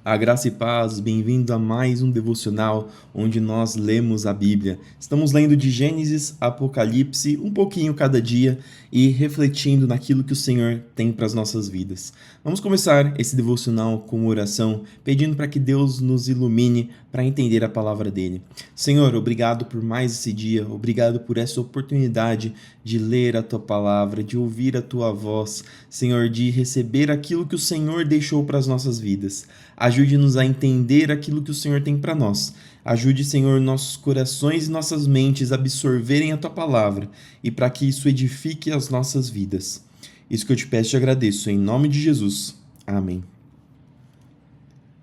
A graça e paz, bem-vindo a mais um devocional onde nós lemos a Bíblia. Estamos lendo de Gênesis, Apocalipse, um pouquinho cada dia e refletindo naquilo que o Senhor tem para as nossas vidas. Vamos começar esse devocional com uma oração, pedindo para que Deus nos ilumine para entender a palavra dele. Senhor, obrigado por mais esse dia, obrigado por essa oportunidade de ler a tua palavra, de ouvir a tua voz, Senhor, de receber aquilo que o Senhor deixou para as nossas vidas. Ajude-nos a entender aquilo que o Senhor tem para nós. Ajude, Senhor, nossos corações e nossas mentes a absorverem a Tua palavra e para que isso edifique as nossas vidas. Isso que eu te peço e te agradeço, em nome de Jesus. Amém.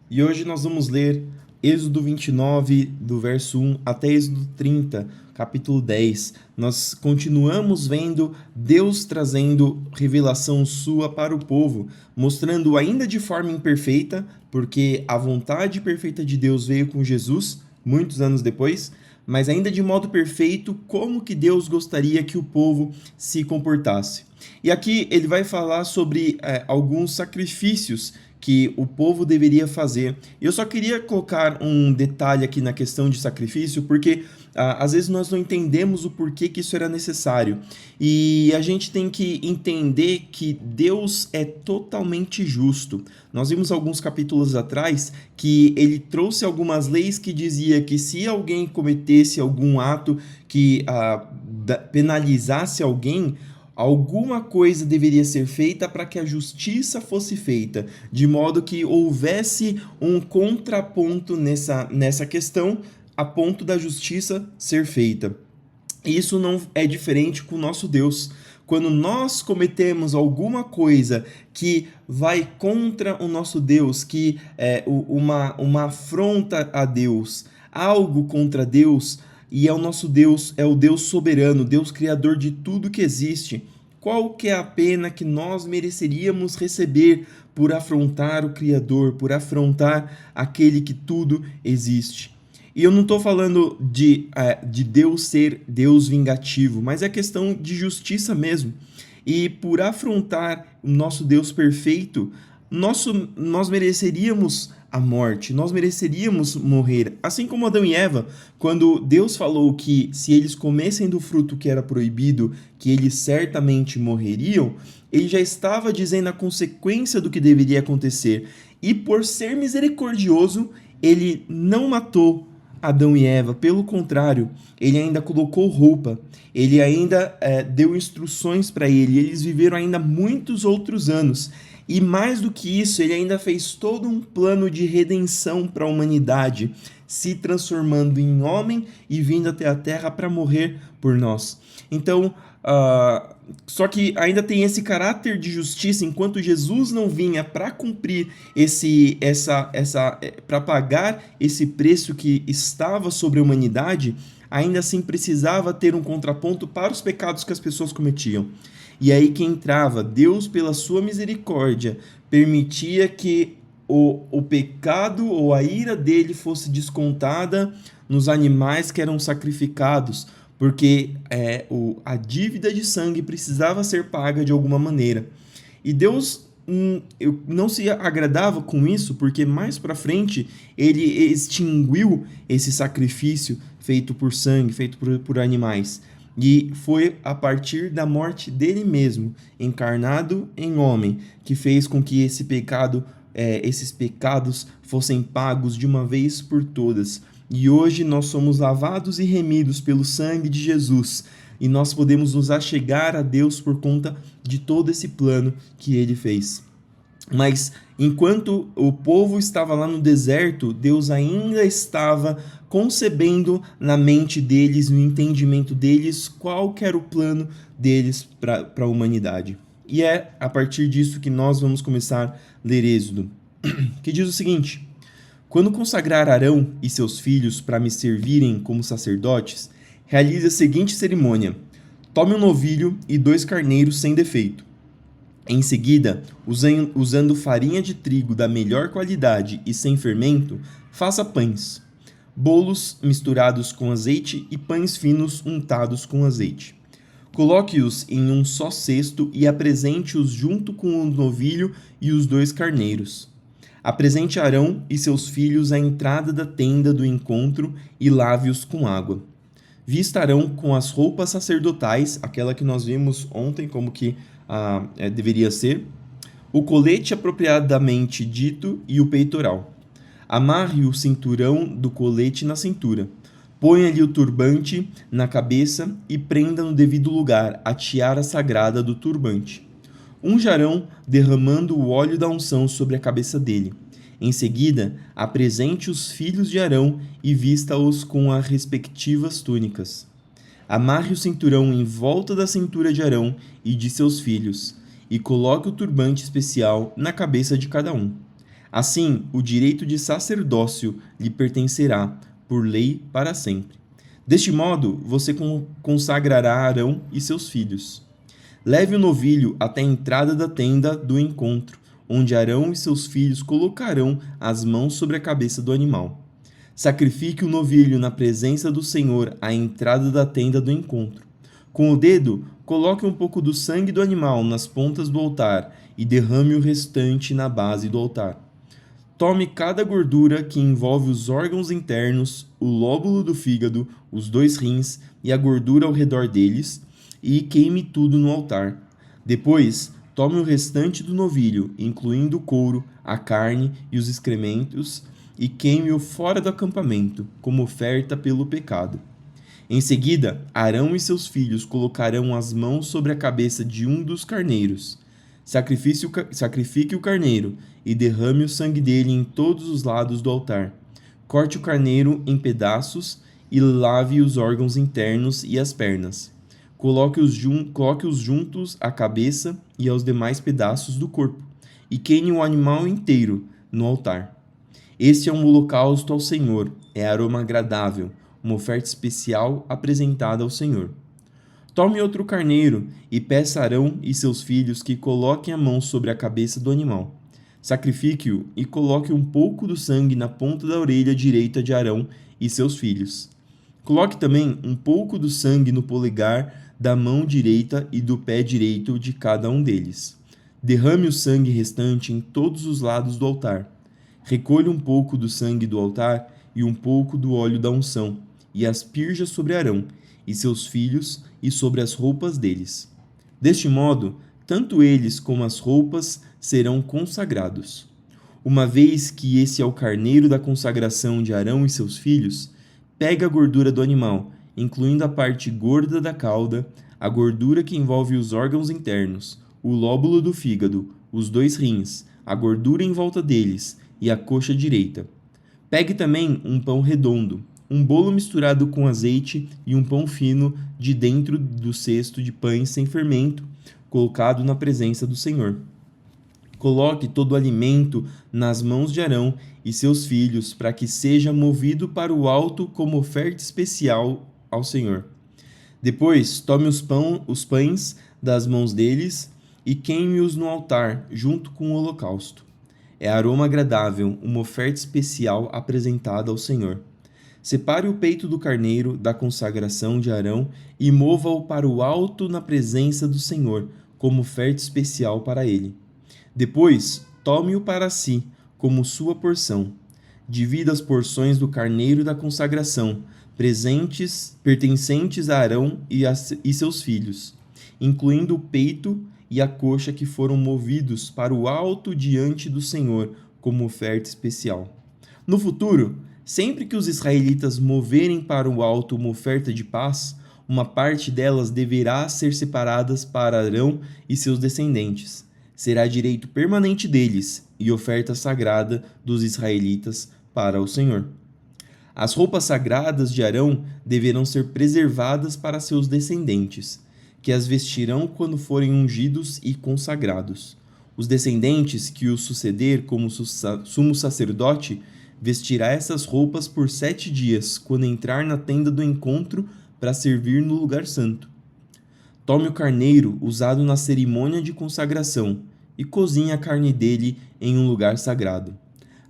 E hoje nós vamos ler Êxodo 29, do verso 1 até Êxodo 30, capítulo 10. Nós continuamos vendo Deus trazendo revelação sua para o povo, mostrando ainda de forma imperfeita, porque a vontade perfeita de Deus veio com Jesus, muitos anos depois, mas ainda de modo perfeito, como que Deus gostaria que o povo se comportasse. E aqui ele vai falar sobre alguns sacrifícios que o povo deveria fazer. Eu só queria colocar um detalhe aqui na questão de sacrifício, porque às vezes nós não entendemos o porquê que isso era necessário. E a gente tem que entender que Deus é totalmente justo. Nós vimos alguns capítulos atrás que ele trouxe algumas leis que dizia que se alguém cometesse algum ato que penalizasse alguém, alguma coisa deveria ser feita para que a justiça fosse feita, de modo que houvesse um contraponto nessa questão, a ponto da justiça ser feita. Isso não é diferente com o nosso Deus. Quando nós cometemos alguma coisa que vai contra o nosso Deus, que é uma afronta a Deus, algo contra Deus, e é o nosso Deus, é o Deus soberano, Deus criador de tudo que existe, qual que é a pena que nós mereceríamos receber por afrontar o Criador, por afrontar aquele que tudo existe? E eu não estou falando de Deus ser Deus vingativo, mas é questão de justiça mesmo. E por afrontar o nosso Deus perfeito, nós mereceríamos a morte, nós mereceríamos morrer. Assim como Adão e Eva, quando Deus falou que se eles comessem do fruto que era proibido, que eles certamente morreriam, ele já estava dizendo a consequência do que deveria acontecer. E por ser misericordioso, ele não matou Adão e Eva, pelo contrário, ele ainda colocou roupa, ele ainda deu instruções para ele, eles viveram ainda muitos outros anos. E mais do que isso, ele ainda fez todo um plano de redenção para a humanidade, se transformando em homem e vindo até a terra para morrer por nós. Então, só que ainda tem esse caráter de justiça, enquanto Jesus não vinha para cumprir para pagar esse preço que estava sobre a humanidade, ainda assim precisava ter um contraponto para os pecados que as pessoas cometiam. E aí que entrava, Deus, pela sua misericórdia, permitia que o pecado ou a ira dele fosse descontada nos animais que eram sacrificados, porque a dívida de sangue precisava ser paga de alguma maneira. E Deus não se agradava com isso, porque mais para frente ele extinguiu esse sacrifício feito por sangue, feito por animais. E foi a partir da morte dele mesmo, encarnado em homem, que fez com que esses pecados fossem pagos de uma vez por todas. E hoje nós somos lavados e remidos pelo sangue de Jesus. E nós podemos nos achegar a Deus por conta de todo esse plano que ele fez. Mas enquanto o povo estava lá no deserto, Deus ainda estava concebendo na mente deles, no entendimento deles, qual que era o plano deles para a humanidade. E é a partir disso que nós vamos começar a ler Êxodo, que diz o seguinte: quando consagrar Arão e seus filhos para me servirem como sacerdotes, realize a seguinte cerimônia: tome um novilho e 2 carneiros sem defeito. Em seguida, usando farinha de trigo da melhor qualidade e sem fermento, faça pães, bolos misturados com azeite e pães finos untados com azeite. Coloque-os em um só cesto e apresente-os junto com o novilho e os 2 carneiros. Apresente Arão e seus filhos à entrada da tenda do encontro e lave-os com água. Vista Arão com as roupas sacerdotais, aquela que nós vimos ontem como que deveria ser, o colete apropriadamente dito e o peitoral. Amarre o cinturão do colete na cintura. Ponha-lhe o turbante na cabeça e prenda no devido lugar a tiara sagrada do turbante. Unja Arão, derramando o óleo da unção sobre a cabeça dele. Em seguida, apresente os filhos de Arão e vista-os com as respectivas túnicas. Amarre o cinturão em volta da cintura de Arão e de seus filhos, e coloque o turbante especial na cabeça de cada um. Assim, o direito de sacerdócio lhe pertencerá, por lei, para sempre. Deste modo, você consagrará Arão e seus filhos. Leve o novilho até a entrada da tenda do encontro, onde Arão e seus filhos colocarão as mãos sobre a cabeça do animal. Sacrifique o novilho na presença do Senhor à entrada da tenda do encontro. Com o dedo, coloque um pouco do sangue do animal nas pontas do altar e derrame o restante na base do altar. Tome cada gordura que envolve os órgãos internos, o lóbulo do fígado, os 2 rins e a gordura ao redor deles, e queime tudo no altar. Depois, tome o restante do novilho, incluindo o couro, a carne e os excrementos, e queime-o fora do acampamento, como oferta pelo pecado. Em seguida, Arão e seus filhos colocarão as mãos sobre a cabeça de um dos carneiros. Sacrifique o carneiro e derrame o sangue dele em todos os lados do altar. Corte o carneiro em pedaços e lave os órgãos internos e as pernas. Coloque-os juntos à cabeça e aos demais pedaços do corpo, e queime o animal inteiro no altar. Este é um holocausto ao Senhor, é aroma agradável, uma oferta especial apresentada ao Senhor. Tome outro carneiro e peça a Arão e seus filhos que coloquem a mão sobre a cabeça do animal. Sacrifique-o e coloque um pouco do sangue na ponta da orelha direita de Arão e seus filhos. Coloque também um pouco do sangue no polegar da mão direita e do pé direito de cada um deles. Derrame o sangue restante em todos os lados do altar. Recolha um pouco do sangue do altar e um pouco do óleo da unção, e asperja sobre Arão e seus filhos e sobre as roupas deles. Deste modo, tanto eles como as roupas serão consagrados. Uma vez que esse é o carneiro da consagração de Arão e seus filhos, pega a gordura do animal, incluindo a parte gorda da cauda, a gordura que envolve os órgãos internos, o lóbulo do fígado, os 2 rins, a gordura em volta deles e a coxa direita. Pegue também um pão redondo, um bolo misturado com azeite e um pão fino de dentro do cesto de pães sem fermento, colocado na presença do Senhor. Coloque todo o alimento nas mãos de Arão e seus filhos, para que seja movido para o alto como oferta especial ao Senhor. Depois, tome os pães das mãos deles e queime-os no altar, junto com o holocausto. É aroma agradável, uma oferta especial apresentada ao Senhor. Separe o peito do carneiro da consagração de Arão e mova-o para o alto na presença do Senhor, como oferta especial para ele. Depois, tome-o para si, como sua porção. Divida as porções do carneiro da consagração, pertencentes a Arão e seus filhos, incluindo o peito e a coxa que foram movidos para o alto diante do Senhor, como oferta especial. No futuro, sempre que os israelitas moverem para o alto uma oferta de paz, uma parte delas deverá ser separada para Arão e seus descendentes. Será direito permanente deles e oferta sagrada dos israelitas para o Senhor. As roupas sagradas de Arão deverão ser preservadas para seus descendentes, que as vestirão quando forem ungidos e consagrados. Os descendentes que o suceder como sumo sacerdote vestirá essas roupas por 7 dias, quando entrar na tenda do encontro para servir no lugar santo. Tome o carneiro usado na cerimônia de consagração e cozinhe a carne dele em um lugar sagrado.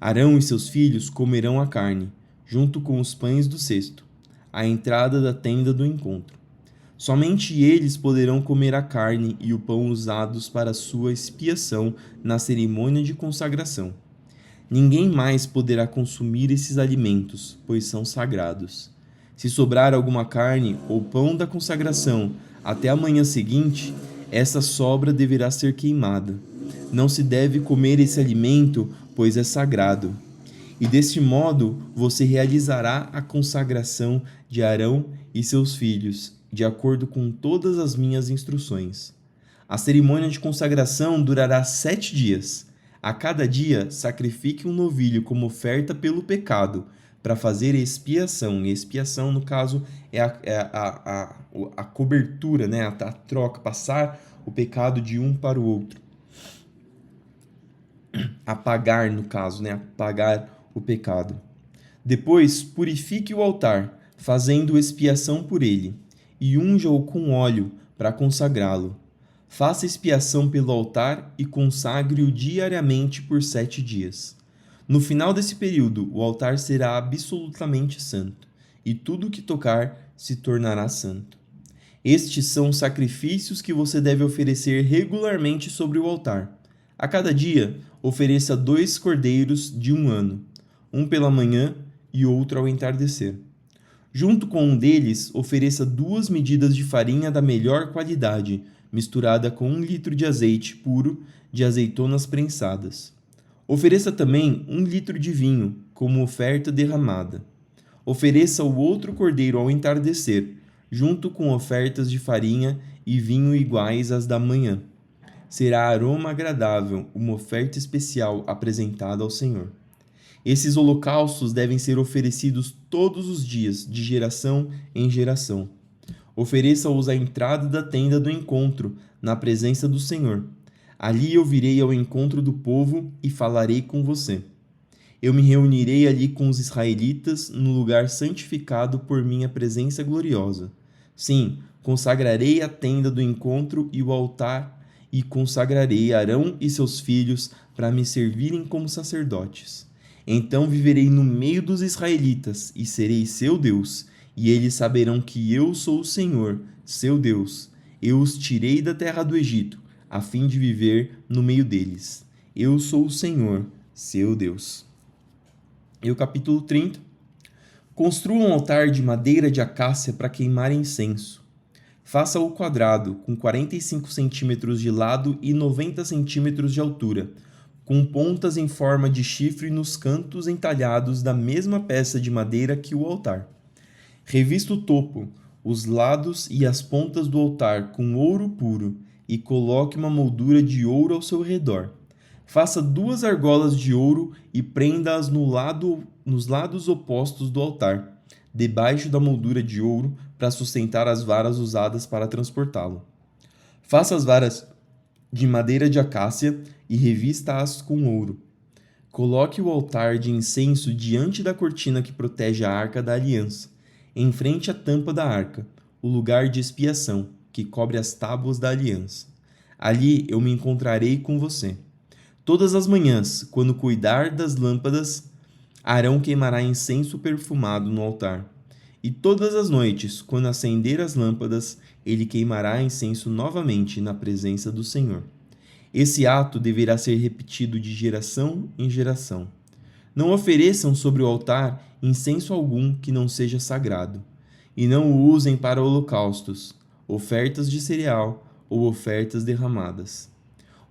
Arão e seus filhos comerão a carne, junto com os pães do cesto, à entrada da tenda do encontro. Somente eles poderão comer a carne e o pão usados para sua expiação na cerimônia de consagração. Ninguém mais poderá consumir esses alimentos, pois são sagrados. Se sobrar alguma carne ou pão da consagração até a manhã seguinte, essa sobra deverá ser queimada. Não se deve comer esse alimento, pois é sagrado. E deste modo você realizará a consagração de Arão e seus filhos, de acordo com todas as minhas instruções. A cerimônia de consagração durará 7 dias. A cada dia, sacrifique um novilho como oferta pelo pecado, para fazer expiação. E expiação, no caso, é a cobertura, né? A troca, passar o pecado de um para o outro. Apagar, no caso, né? Apagar o pecado. Depois, purifique o altar, fazendo expiação por ele, e unja-o com óleo para consagrá-lo. Faça expiação pelo altar e consagre-o diariamente por 7 dias. No final desse período, o altar será absolutamente santo, e tudo o que tocar se tornará santo. Estes são os sacrifícios que você deve oferecer regularmente sobre o altar. A cada dia, ofereça 2 cordeiros de 1 ano, um pela manhã e outro ao entardecer. Junto com um deles, ofereça 2 medidas de farinha da melhor qualidade, misturada com 1 litro de azeite puro de azeitonas prensadas. Ofereça também 1 litro de vinho, como oferta derramada. Ofereça o outro cordeiro ao entardecer, junto com ofertas de farinha e vinho iguais às da manhã. Será aroma agradável, uma oferta especial apresentada ao Senhor. Esses holocaustos devem ser oferecidos todos os dias, de geração em geração. Ofereça-os à entrada da tenda do encontro, na presença do Senhor. Ali eu virei ao encontro do povo e falarei com você. Eu me reunirei ali com os israelitas no lugar santificado por minha presença gloriosa. Sim, consagrarei a tenda do encontro e o altar, e consagrarei Arão e seus filhos para me servirem como sacerdotes. Então viverei no meio dos israelitas e serei seu Deus, e eles saberão que eu sou o Senhor, seu Deus. Eu os tirei da terra do Egito, a fim de viver no meio deles. Eu sou o Senhor, seu Deus. E o capítulo 30. Construa um altar de madeira de acácia para queimar incenso. Faça-o quadrado, com 45 centímetros de lado e 90 centímetros de altura, com pontas em forma de chifre nos cantos entalhados da mesma peça de madeira que o altar. Revista o topo, os lados e as pontas do altar com ouro puro e coloque uma moldura de ouro ao seu redor. Faça 2 argolas de ouro e prenda-as nos lados opostos do altar, debaixo da moldura de ouro, para sustentar as varas usadas para transportá-lo. Faça as varas de madeira de acácia e revista-as com ouro. Coloque o altar de incenso diante da cortina que protege a arca da aliança, em frente à tampa da arca, o lugar de expiação, que cobre as tábuas da aliança. Ali eu me encontrarei com você. Todas as manhãs, quando cuidar das lâmpadas, Arão queimará incenso perfumado no altar. E todas as noites, quando acender as lâmpadas, ele queimará incenso novamente na presença do Senhor. Esse ato deverá ser repetido de geração em geração. Não ofereçam sobre o altar incenso algum que não seja sagrado, e não o usem para holocaustos, ofertas de cereal ou ofertas derramadas.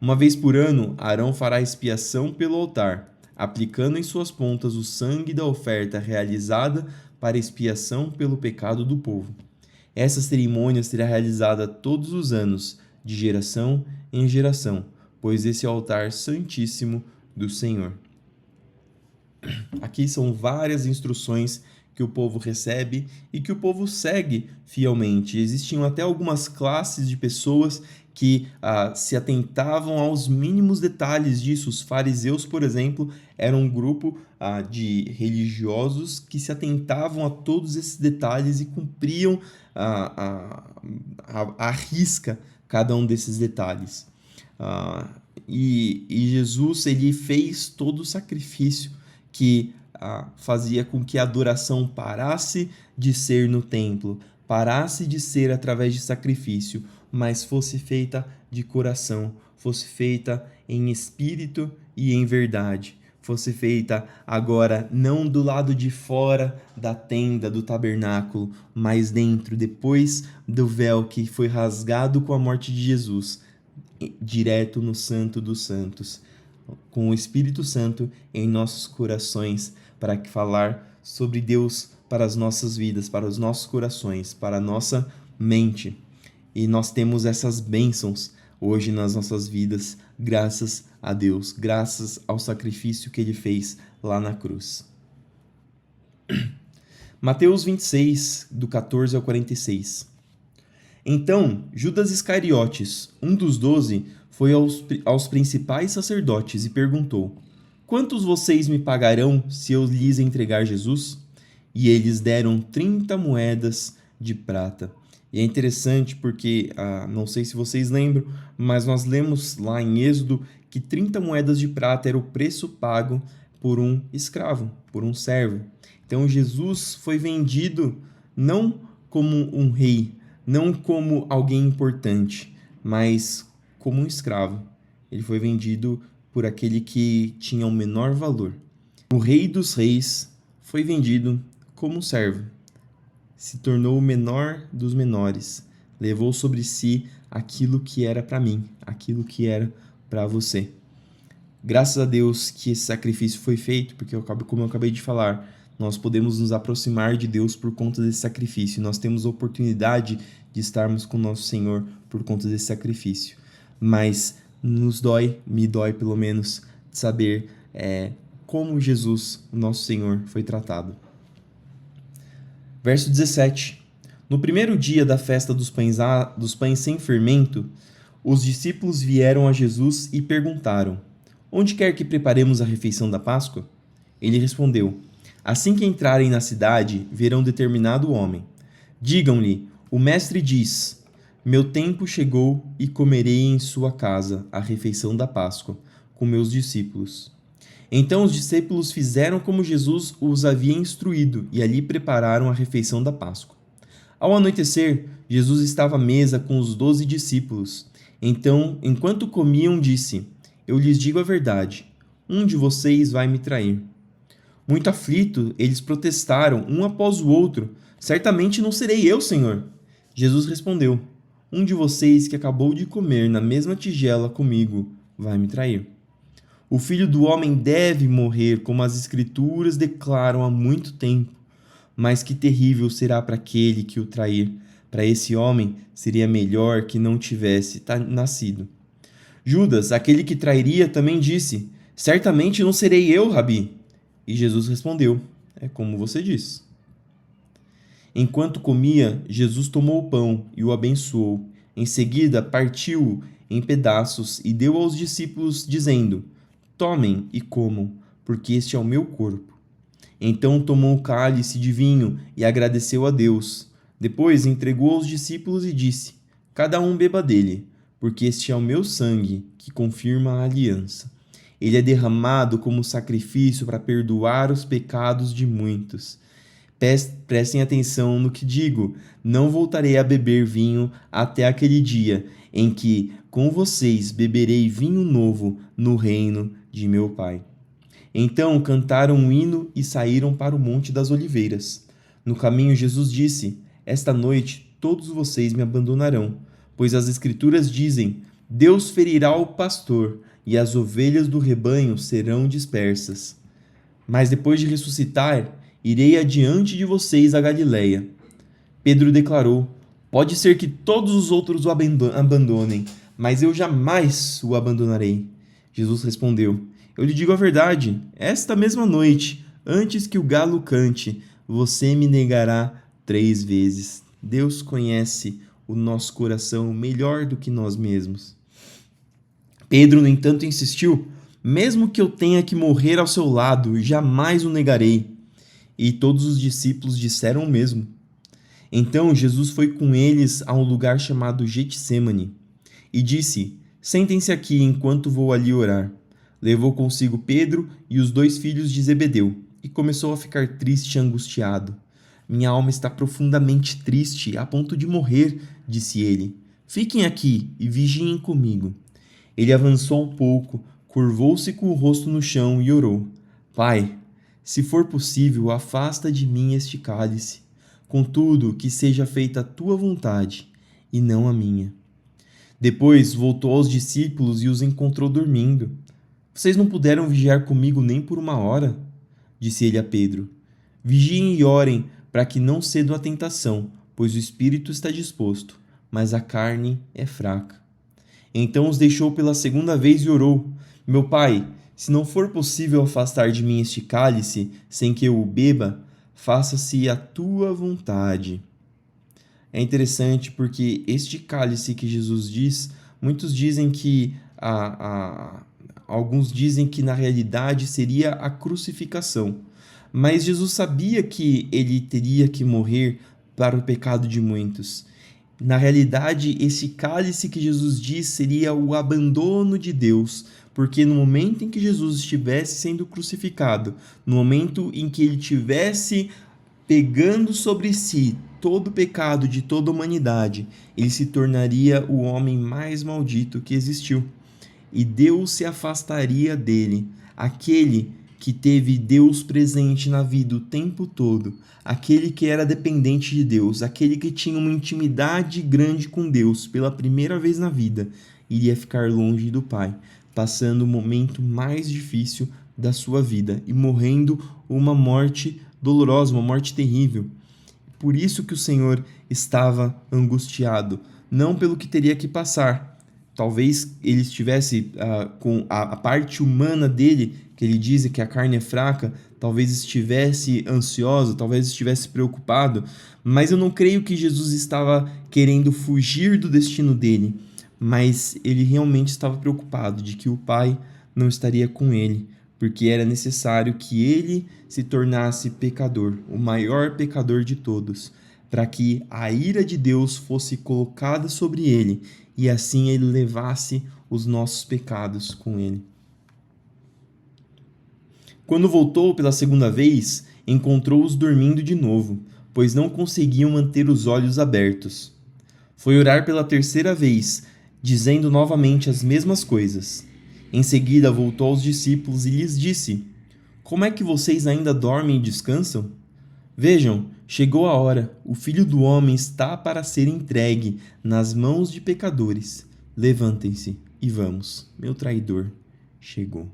Uma vez por ano, Arão fará expiação pelo altar, aplicando em suas pontas o sangue da oferta realizada para expiação pelo pecado do povo. Essa cerimônia será realizada todos os anos, de geração em geração, pois esse é o altar santíssimo do Senhor. Aqui são várias instruções que o povo recebe e que o povo segue fielmente. Existiam até algumas classes de pessoas que se atentavam aos mínimos detalhes disso. Os fariseus, por exemplo, eram um grupo de religiosos que se atentavam a todos esses detalhes e cumpriam à risca cada um desses detalhes. E Jesus, ele fez todo o sacrifício que fazia com que a adoração parasse de ser no templo, parasse de ser através de sacrifício, mas fosse feita de coração, fosse feita em espírito e em verdade, fosse feita agora não do lado de fora da tenda do tabernáculo, mas dentro, depois do véu que foi rasgado com a morte de Jesus, direto no Santo dos Santos, com o Espírito Santo em nossos corações, para falar sobre Deus para as nossas vidas, para os nossos corações, para a nossa mente. E nós temos essas bênçãos hoje nas nossas vidas, graças a Deus, graças ao sacrifício que Ele fez lá na cruz. Mateus 26, do 14 ao 46. Então, Judas Iscariotes, um dos 12, foi aos principais sacerdotes e perguntou: Quantos vocês me pagarão se eu lhes entregar Jesus? E eles deram 30 moedas de prata. E é interessante porque, não sei se vocês lembram, mas nós lemos lá em Êxodo que 30 moedas de prata era o preço pago por um escravo, por um servo. Então Jesus foi vendido não como um rei, não como alguém importante, mas como um escravo. Ele foi vendido por aquele que tinha o menor valor. O Rei dos Reis foi vendido como um servo. Se tornou o menor dos menores. Levou sobre si aquilo que era para mim, aquilo que era para você. Graças a Deus que esse sacrifício foi feito, porque como eu acabei de falar, nós podemos nos aproximar de Deus por conta desse sacrifício. Nós temos a oportunidade de estarmos com o nosso Senhor por conta desse sacrifício. Mas me dói pelo menos, saber como Jesus, o nosso Senhor, foi tratado. Verso 17. No primeiro dia da festa dos pães sem fermento, os discípulos vieram a Jesus e perguntaram: Onde quer que preparemos a refeição da Páscoa? Ele respondeu: Assim que entrarem na cidade, verão determinado homem. Digam-lhe: O mestre diz: Meu tempo chegou e comerei em sua casa a refeição da Páscoa, com meus discípulos. Então os discípulos fizeram como Jesus os havia instruído e ali prepararam a refeição da Páscoa. Ao anoitecer, Jesus estava à mesa com os 12 discípulos. Então, enquanto comiam, disse: Eu lhes digo a verdade, um de vocês vai me trair. Muito aflito, eles protestaram, um após o outro: Certamente não serei eu, Senhor. Jesus respondeu: Um de vocês que acabou de comer na mesma tigela comigo vai me trair. O Filho do Homem deve morrer, como as Escrituras declaram há muito tempo. Mas que terrível será para aquele que o trair. Para esse homem, seria melhor que não tivesse nascido. Judas, aquele que trairia, também disse: Certamente não serei eu, Rabi. E Jesus respondeu: É como você diz. Enquanto comia, Jesus tomou o pão e o abençoou. Em seguida, partiu-o em pedaços e deu aos discípulos, dizendo: Tomem e comam, porque este é o meu corpo. Então tomou o cálice de vinho e agradeceu a Deus. Depois entregou aos discípulos e disse: Cada um beba dele, porque este é o meu sangue, que confirma a aliança. Ele é derramado como sacrifício para perdoar os pecados de muitos. Prestem atenção no que digo: não voltarei a beber vinho até aquele dia em que, com vocês, beberei vinho novo no reino de meu Pai. Então cantaram um hino e saíram para o Monte das Oliveiras. No caminho, Jesus disse: Esta noite todos vocês me abandonarão, pois as Escrituras dizem: Deus ferirá o pastor e as ovelhas do rebanho serão dispersas. Mas depois de ressuscitar, irei adiante de vocês a Galileia. Pedro declarou: Pode ser que todos os outros o abandonem, mas eu jamais o abandonarei. Jesus respondeu: Eu lhe digo a verdade, esta mesma noite, antes que o galo cante, você me negará 3 vezes. Deus conhece o nosso coração melhor do que nós mesmos. Pedro, no entanto, insistiu: Mesmo que eu tenha que morrer ao seu lado, jamais o negarei. E todos os discípulos disseram o mesmo. Então Jesus foi com eles a um lugar chamado Getsêmani e disse: Sentem-se aqui enquanto vou ali orar. Levou consigo Pedro e os 2 filhos de Zebedeu e começou a ficar triste e angustiado. Minha alma está profundamente triste, a ponto de morrer, disse ele. Fiquem aqui e vigiem comigo. Ele avançou um pouco, curvou-se com o rosto no chão e orou. Pai, se for possível, afasta de mim este cálice. Contudo, que seja feita a tua vontade e não a minha. Depois voltou aos discípulos e os encontrou dormindo. Vocês não puderam vigiar comigo nem por 1 hora? Disse ele a Pedro. Vigiem e orem para que não cedam à tentação, pois o espírito está disposto, mas a carne é fraca. Então os deixou pela segunda vez e orou: Meu pai, se não for possível afastar de mim este cálice sem que eu o beba, faça-se a tua vontade. É interessante porque este cálice que Jesus diz, muitos dizem que alguns dizem que na realidade seria a crucificação. Mas Jesus sabia que ele teria que morrer para o pecado de muitos. Na realidade, esse cálice que Jesus diz seria o abandono de Deus, porque no momento em que Jesus estivesse sendo crucificado, no momento em que ele estivesse pegando sobre si todo o pecado de toda a humanidade, ele se tornaria o homem mais maldito que existiu. E Deus se afastaria dele, aquele que teve Deus presente na vida o tempo todo, aquele que era dependente de Deus, aquele que tinha uma intimidade grande com Deus pela primeira vez na vida, iria ficar longe do Pai, passando o momento mais difícil da sua vida e morrendo uma morte dolorosa, uma morte terrível. Por isso que o Senhor estava angustiado, não pelo que teria que passar. Talvez ele estivesse com a parte humana dele, que ele diz que a carne é fraca, talvez estivesse ansioso, talvez estivesse preocupado, mas eu não creio que Jesus estava querendo fugir do destino dele, mas ele realmente estava preocupado de que o Pai não estaria com ele, porque era necessário que ele se tornasse pecador, o maior pecador de todos, para que a ira de Deus fosse colocada sobre ele e assim ele levasse os nossos pecados com ele. Quando voltou pela segunda vez, encontrou-os dormindo de novo, pois não conseguiam manter os olhos abertos. Foi orar pela terceira vez, dizendo novamente as mesmas coisas. Em seguida voltou aos discípulos e lhes disse: Como é que vocês ainda dormem e descansam? Vejam, chegou a hora, o Filho do Homem está para ser entregue nas mãos de pecadores. Levantem-se e vamos, meu traidor chegou.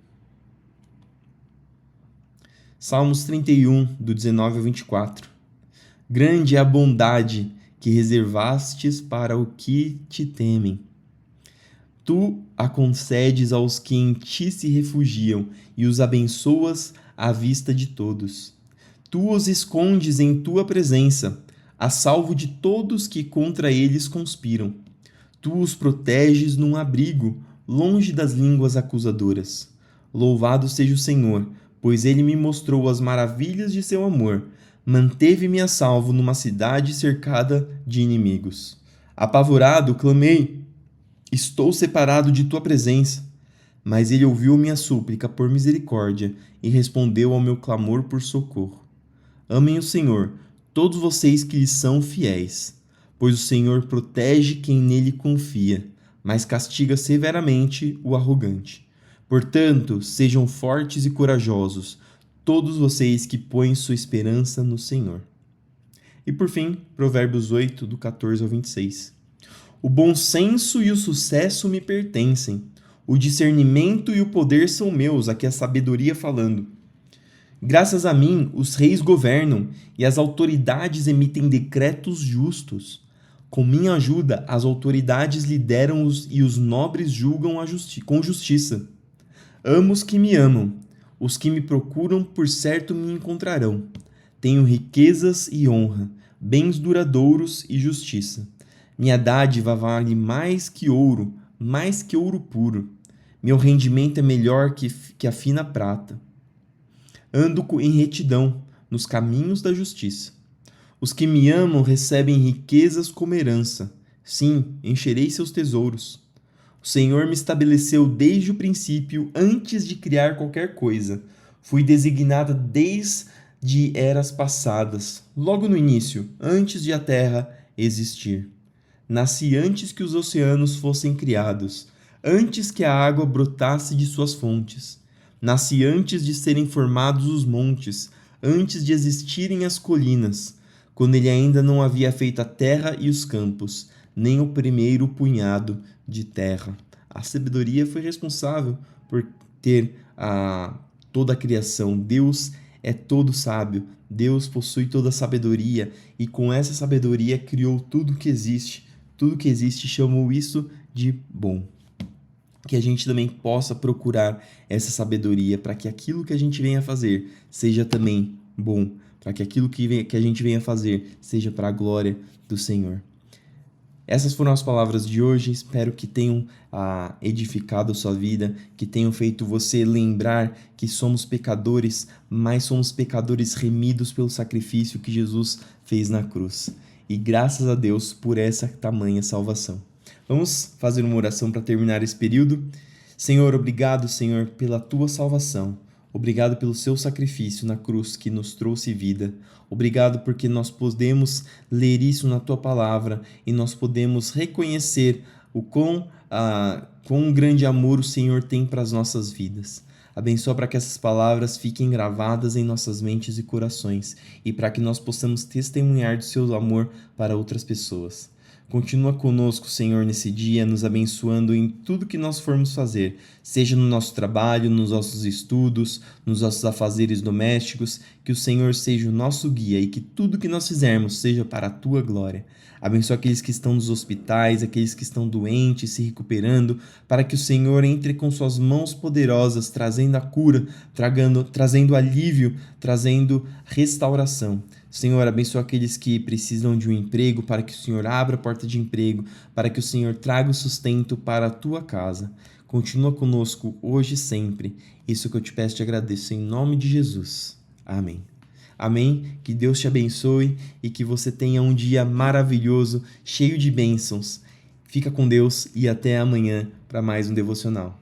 Salmos 31, do 19 ao 24. Grande é a bondade que reservastes para o que te temem. Tu a concedes aos que em ti se refugiam e os abençoas à vista de todos. Tu os escondes em tua presença, a salvo de todos que contra eles conspiram. Tu os proteges num abrigo, longe das línguas acusadoras. Louvado seja o Senhor, pois ele me mostrou as maravilhas de seu amor. Manteve-me a salvo numa cidade cercada de inimigos. Apavorado, clamei: Estou separado de tua presença. Mas ele ouviu minha súplica por misericórdia e respondeu ao meu clamor por socorro. Amem o Senhor, todos vocês que lhe são fiéis, pois o Senhor protege quem nele confia, mas castiga severamente o arrogante. Portanto, sejam fortes e corajosos, todos vocês que põem sua esperança no Senhor. E por fim, Provérbios 8, do 14 ao 26. O bom senso e o sucesso me pertencem. O discernimento e o poder são meus, aqui a sabedoria falando. Graças a mim, os reis governam e as autoridades emitem decretos justos. Com minha ajuda, as autoridades lideram e os nobres julgam com justiça. Amo os que me amam. Os que me procuram, por certo, me encontrarão. Tenho riquezas e honra, bens duradouros e justiça. Minha dádiva vale mais que ouro puro. Meu rendimento é melhor que a fina prata. Ando em retidão, nos caminhos da justiça. Os que me amam recebem riquezas como herança. Sim, encherei seus tesouros. O Senhor me estabeleceu desde o princípio, antes de criar qualquer coisa. Fui designada desde eras passadas, logo no início, antes de a terra existir. Nasci antes que os oceanos fossem criados, antes que a água brotasse de suas fontes. Nasce antes de serem formados os montes, antes de existirem as colinas, quando ele ainda não havia feito a terra e os campos, nem o primeiro punhado de terra. A sabedoria foi responsável por ter toda a criação. Deus é todo sábio, Deus possui toda a sabedoria e com essa sabedoria criou tudo que existe. Tudo que existe chamou isso de bom. Que a gente também possa procurar essa sabedoria para que aquilo que a gente venha fazer seja também bom, para que aquilo que a gente venha fazer seja para a glória do Senhor. Essas foram as palavras de hoje, espero que tenham edificado a sua vida, que tenham feito você lembrar que somos pecadores, mas somos pecadores remidos pelo sacrifício que Jesus fez na cruz. E graças a Deus por essa tamanha salvação. Vamos fazer uma oração para terminar esse período? Senhor, obrigado, Senhor, pela tua salvação. Obrigado pelo seu sacrifício na cruz que nos trouxe vida. Obrigado porque nós podemos ler isso na tua palavra e nós podemos reconhecer o quão grande amor o Senhor tem para as nossas vidas. Abençoa para que essas palavras fiquem gravadas em nossas mentes e corações e para que nós possamos testemunhar do seu amor para outras pessoas. Continua conosco, Senhor, nesse dia, nos abençoando em tudo que nós formos fazer, seja no nosso trabalho, nos nossos estudos, nos nossos afazeres domésticos, que o Senhor seja o nosso guia e que tudo que nós fizermos seja para a Tua glória. Abençoa aqueles que estão nos hospitais, aqueles que estão doentes, se recuperando, para que o Senhor entre com suas mãos poderosas, trazendo a cura, trazendo alívio, trazendo restauração. Senhor, abençoa aqueles que precisam de um emprego, para que o Senhor abra a porta de emprego, para que o Senhor traga o sustento para a tua casa. Continua conosco hoje e sempre. Isso que eu te peço e te agradeço em nome de Jesus. Amém. Amém? Que Deus te abençoe e que você tenha um dia maravilhoso, cheio de bênçãos. Fica com Deus e até amanhã para mais um devocional.